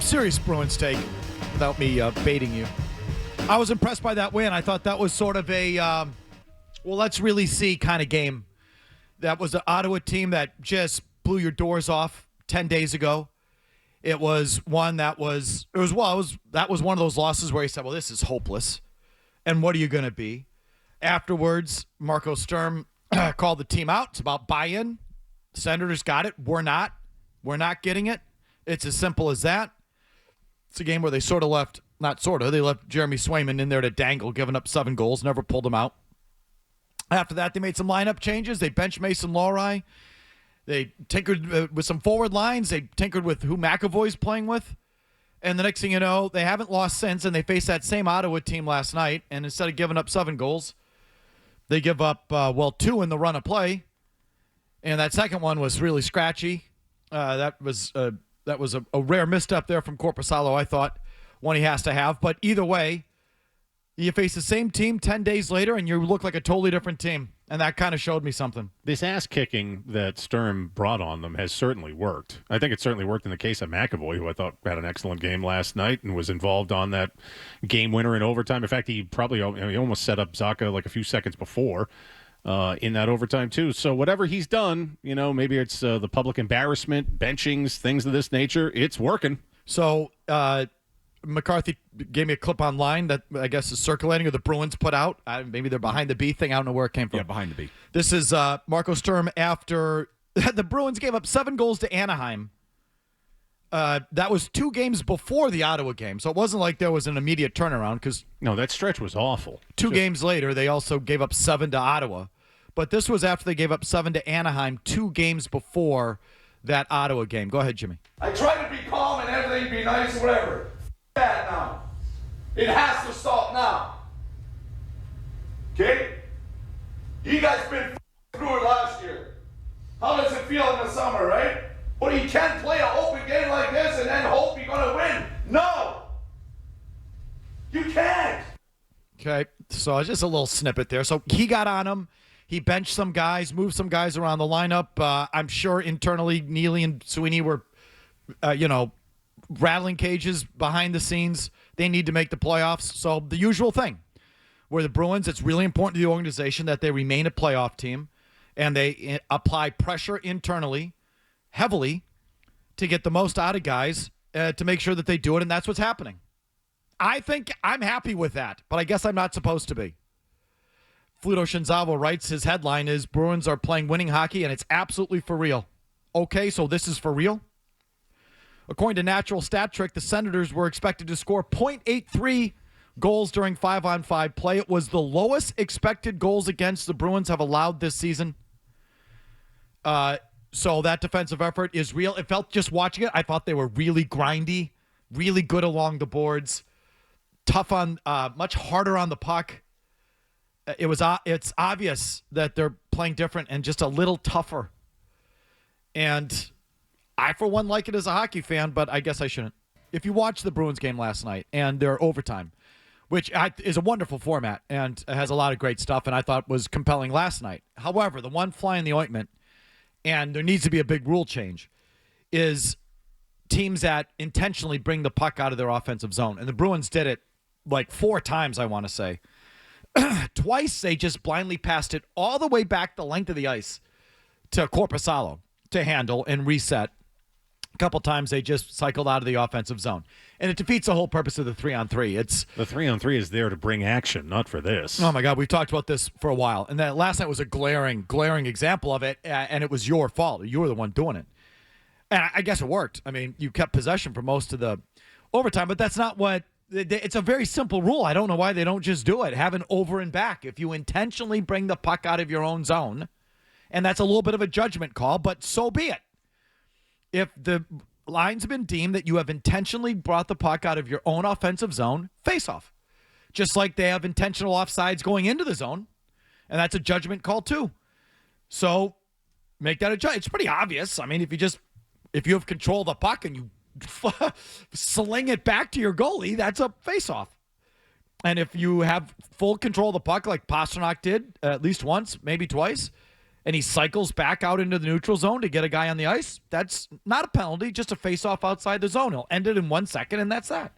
serious Bruins take without me baiting you. I was impressed by that win. I thought that was sort of a, well, let's really see kind of game. That was an Ottawa team that just blew your doors off 10 days ago. It was one that was, that was one of those losses where he said, well, this is hopeless. And what are you going to be? Afterwards, Marco Sturm called the team out. It's about buy-in. The Senators got it. We're not. We're not getting it. It's as simple as that. It's a game where they sort of left, not sort of, they left Jeremy Swayman in there to dangle, giving up 7 goals, never pulled him out. After that, they made some lineup changes. They benched Mason Lohrei. They tinkered with some forward lines. They tinkered with who McAvoy's playing with. And the next thing you know, they haven't lost since, and they faced that same Ottawa team last night. And instead of giving up 7 goals, they give up, 2 in the run of play. And that second one was really scratchy. That was a rare misstep there from Korpisalo, I thought, one he has to have. But either way, you face the same team 10 days later, and you look like a totally different team. And that kind of showed me something. This ass-kicking that Sturm brought on them has certainly worked. I think it certainly worked in the case of McAvoy, who I thought had an excellent game last night and was involved on that game winner in overtime. In fact, he almost set up Zacha like a few seconds before in that overtime too. So whatever he's done, maybe it's the public embarrassment, benchings, things of this nature, it's working. So McCarthy gave me a clip online that I guess is circulating, or the Bruins put out. Maybe they're behind the B thing. I don't know where it came from. Yeah, behind the B. This is Marco Sturm after the Bruins gave up 7 goals to Anaheim. That was 2 games before the Ottawa game, so it wasn't like there was an immediate turnaround. Because no, that stretch was awful. 2 games later, they also gave up 7 to Ottawa. But this was after they gave up 7 to Anaheim 2 games before that Ottawa game. Go ahead, Jimmy. I try to be calm and everything be nice, whatever. That now. It has to stop now. Okay? You guys been through it last year. How does it feel in the summer, right? But you can't play an open game like this and then hope you're going to win. No! You can't! Okay, so just a little snippet there. So he got on him. He benched some guys, moved some guys around the lineup. I'm sure internally Neely and Sweeney were, rattling cages behind the scenes. They need to make the playoffs. So the usual thing, where the Bruins, it's really important to the organization that they remain a playoff team, and they apply pressure internally, heavily, to get the most out of guys to make sure that they do it, and that's what's happening. I think I'm happy with that, but I guess I'm not supposed to be. Fluto Shinzawa writes, his headline is, Bruins are playing winning hockey, and it's absolutely for real. Okay, so this is for real? According to Natural Stat Trick, the Senators were expected to score .83 goals during 5-on-5 play. It was the lowest expected goals against the Bruins have allowed this season. So that defensive effort is real. It felt, just watching it, I thought they were really grindy, really good along the boards, tough on, much harder on the puck. It's obvious that they're playing different and just a little tougher. And I, for one, like it as a hockey fan, but I guess I shouldn't. If you watch the Bruins game last night and their overtime, which is a wonderful format and has a lot of great stuff, and I thought was compelling last night. However, the one fly in the ointment, and there needs to be a big rule change, is teams that intentionally bring the puck out of their offensive zone. And the Bruins did it like 4 times, I want to say. Twice they just blindly passed it all the way back the length of the ice to Korpisalo to handle and reset. A couple times they just cycled out of the offensive zone. And it defeats the whole purpose of the 3-on-3. The 3-on-3 is there to bring action, not for this. Oh, my God. We've talked about this for a while. And that last night was a glaring example of it, and it was your fault. You were the one doing it. And I guess it worked. I mean, you kept possession for most of the overtime, but that's not what – it's a very simple rule. I don't know why they don't just do it. Have an over and back. If you intentionally bring the puck out of your own zone, and that's a little bit of a judgment call, but so be it. If the line's been deemed that you have intentionally brought the puck out of your own offensive zone, face off. Just like they have intentional offsides going into the zone, and that's a judgment call too. So make that a judgment. It's pretty obvious. I mean, if you have control of the puck and you sling it back to your goalie, that's a face-off. And if you have full control of the puck like Pastrnak did at least once, maybe twice, and he cycles back out into the neutral zone to get a guy on the ice, that's not a penalty, just a face-off outside the zone. He'll end it in 1 second, and that's that.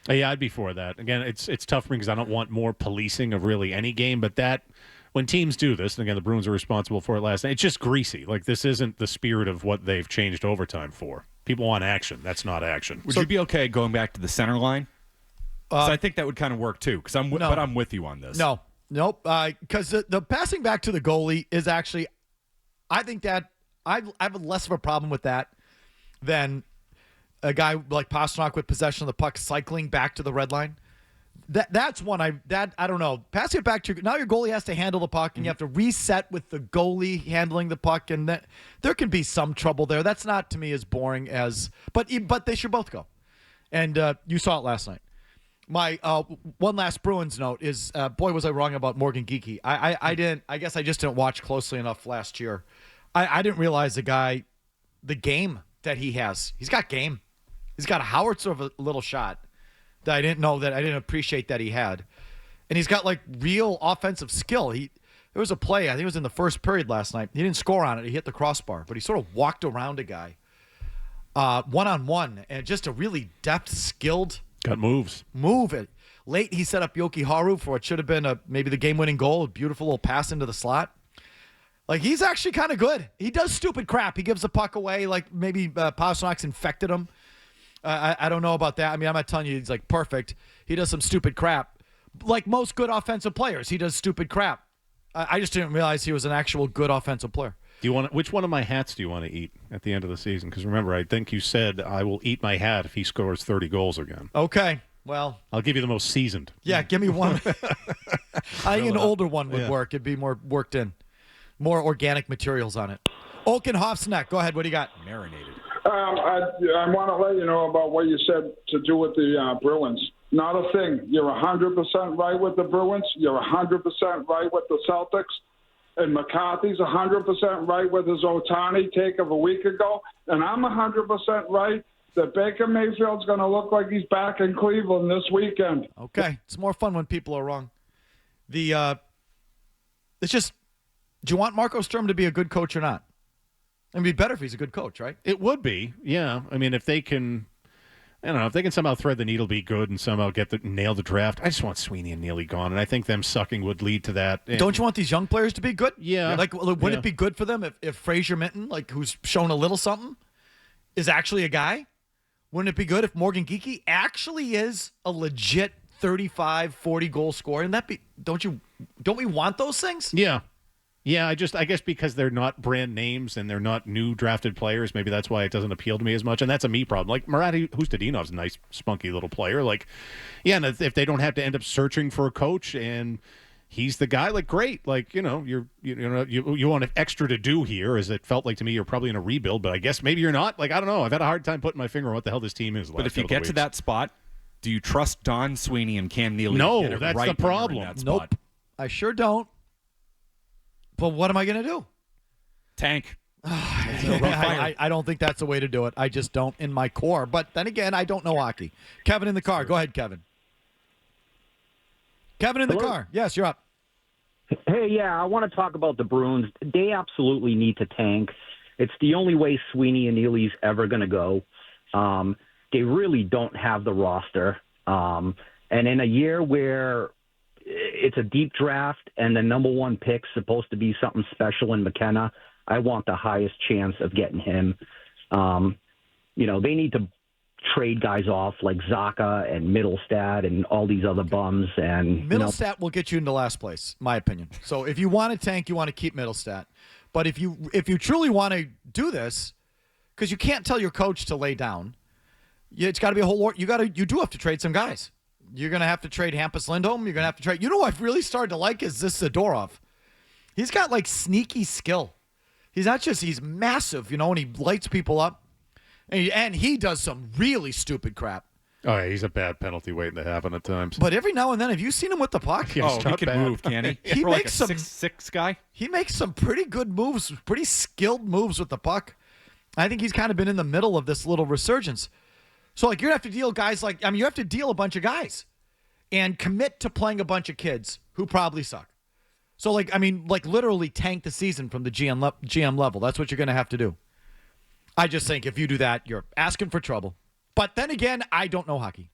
Yeah, I'd be for that. Again, it's tough for me because I don't want more policing of really any game, but that when teams do this, and again, the Bruins are responsible for it last night, it's just greasy. Like, this isn't the spirit of what they've changed overtime for. People want action. That's not action. Would you be okay going back to the center line? I think that would kind of work too. But I'm with you on this. Nope. Because the passing back to the goalie is actually, I think that I have less of a problem with that than a guy like Pastrnak with possession of the puck cycling back to the red line. That's one I don't know. Passing it back to now your goalie has to handle the puck, and you have to reset with the goalie handling the puck, and that there can be some trouble there. That's not to me as boring as, but they should both go. And you saw it last night. My one last Bruins note is, boy, was I wrong about Morgan Geekie. I guess I just didn't watch closely enough last year. I didn't realize the game that he has. He's got game. He's got a howitzer of a little shot that I didn't appreciate that he had. And he's got like real offensive skill. There was a play, I think it was in the first period last night. He didn't score on it. He hit the crossbar, but he sort of walked around a guy one-on-one, and just a really deft, skilled Got moves. Move it. Late, he set up Yoki Haru for what should have been maybe the game-winning goal, a beautiful little pass into the slot. Like, he's actually kind of good. He does stupid crap. He gives the puck away, like maybe Pasternak's infected him. I don't know about that. I mean, I'm not telling you he's, like, perfect. He does some stupid crap. Like most good offensive players, he does stupid crap. I just didn't realize he was an actual good offensive player. Which one of my hats do you want to eat at the end of the season? Because remember, I think you said I will eat my hat if he scores 30 goals again. Okay. Well, I'll give you the most seasoned. Yeah, give me one. I think an older one would work. It'd be more worked in. More organic materials on it. Oakenhoff's neck. Go ahead. What do you got? Marinated. I want to let you know about what you said to do with the Bruins. Not a thing. You're 100% right with the Bruins. You're 100% right with the Celtics. And McCarthy's 100% right with his Ohtani take of a week ago. And I'm 100% right that Baker Mayfield's going to look like he's back in Cleveland this weekend. Okay. It's more fun when people are wrong. It's just, do you want Marco Sturm to be a good coach or not? It'd be better if he's a good coach, right? It would be, yeah. I mean, if they can, I don't know, if they can somehow thread the needle, be good, and somehow nail the draft. I just want Sweeney and Neely gone, and I think them sucking would lead to that. And don't you want these young players to be good? Yeah. Like, wouldn't it be good for them if Fraser Minton, like, who's shown a little something, is actually a guy? Wouldn't it be good if Morgan Geekie actually is a legit 35, 40 goal scorer? And don't we want those things? Yeah. Yeah, I guess because they're not brand names and they're not new drafted players, maybe that's why it doesn't appeal to me as much. And that's a me problem. Like, Murat Hustadinov's a nice, spunky little player. Like, yeah, and if they don't have to end up searching for a coach and he's the guy, like, great. Like, you want extra to do here, as it felt like to me you're probably in a rebuild, but I guess maybe you're not. Like, I don't know. I've had a hard time putting my finger on what the hell this team is. But if you get to that spot, do you trust Don Sweeney and Cam Neely? No, that's the problem. Nope. I sure don't. But what am I going to do? Tank. I don't think that's the way to do it. I just don't in my core. But then again, I don't know hockey. Kevin in the car. Go ahead, Kevin. Kevin in the car. Yes, you're up. Hey, yeah, I want to talk about the Bruins. They absolutely need to tank. It's the only way Sweeney and Neely's ever going to go. They really don't have the roster. And in a year where it's a deep draft and the number one pick's supposed to be something special in McKenna, I want the highest chance of getting him. They need to trade guys off like Zaka and Middlestat and all these other bums. And Middlestat will get you into last place, my opinion. So if you want to tank, you want to keep Middlestat. But if you truly want to do this, because you can't tell your coach to lay down, it's got to be a whole. You do have to trade some guys. You're going to have to trade Hampus Lindholm. You're going to have to trade. You know what I've really started to like is this Zadorov. He's got, like, sneaky skill. He's not just, he's massive, and he lights people up. And he does some really stupid crap. Oh, yeah, he's a bad penalty waiting to happen at times. But every now and then, have you seen him with the puck? He can move, can he? He makes some 6'6" guy. He makes some pretty good moves, pretty skilled moves with the puck. I think he's kind of been in the middle of this little resurgence. So, like, you're going to have to deal guys you have to deal a bunch of guys and commit to playing a bunch of kids who probably suck. So, literally tank the season from the GM level. That's what you're going to have to do. I just think if you do that, you're asking for trouble. But then again, I don't know hockey.